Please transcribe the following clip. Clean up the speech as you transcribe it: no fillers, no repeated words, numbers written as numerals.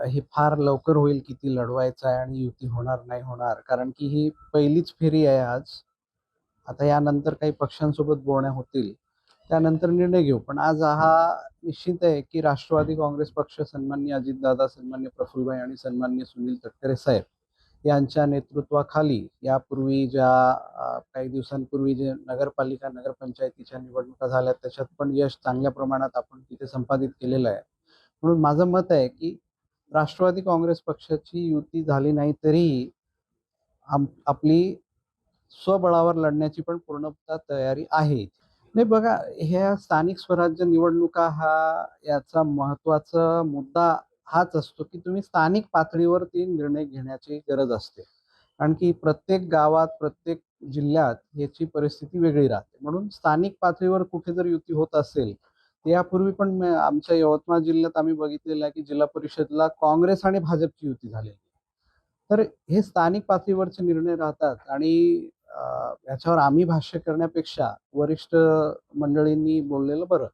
हे फार लवकर होईल किती लढवायचं आहे आणि युती होणार नाही होणार, कारण की ही पहिलीच फेरी आहे आज. आता यानंतर काही पक्षांसोबत बोलण्या होतील, त्यानंतर निर्णय घेऊ. पण आज हा निश्चित आहे की राष्ट्रवादी काँग्रेस पक्ष, सन्माननीय अजितदादा, सन्माननीय प्रफुल्लभाई आणि सन्माननीय सुनील तटकरे साहेब यांच्या नेतृत्वाखाली यापूर्वी ज्या काही दिवसांपूर्वी जे नगरपालिका नगरपंचायतीच्या निवडणुका झाल्या त्याच्यात पण यश चांगल्या प्रमाणात आपण तिथे संपादित केलेलं आहे. म्हणून माझं मत आहे की राष्ट्रवादी काँग्रेस पक्षाची युती झाली नाही तरी आपली स्वबळावर लढण्याची पण पूर्णतः तयारी आहे. नाही बघा, ह्या स्थानिक स्वराज्य निवडणुका याचा महत्वाचा मुद्दा हाच असतो की तुम्ही स्थानिक पातळीवरती निर्णय घेण्याची गरज असते. कारण की प्रत्येक गावात, प्रत्येक जिल्ह्यात याची परिस्थिती वेगळी राहते. म्हणून स्थानिक पातळीवर कुठे जर युती होत असेल, यापूर्वी पण आमच्या यवतमाळ जिल्ह्यात आम्ही बघितलेलं आहे की जिल्हा परिषदला काँग्रेस आणि भाजपची युती झालेली. तर हे स्थानिक पातळीवरचे निर्णय राहतात आणि याच्यावर आम्ही भाष्य करण्यापेक्षा वरिष्ठ मंडळींनी बोललेलं बरं.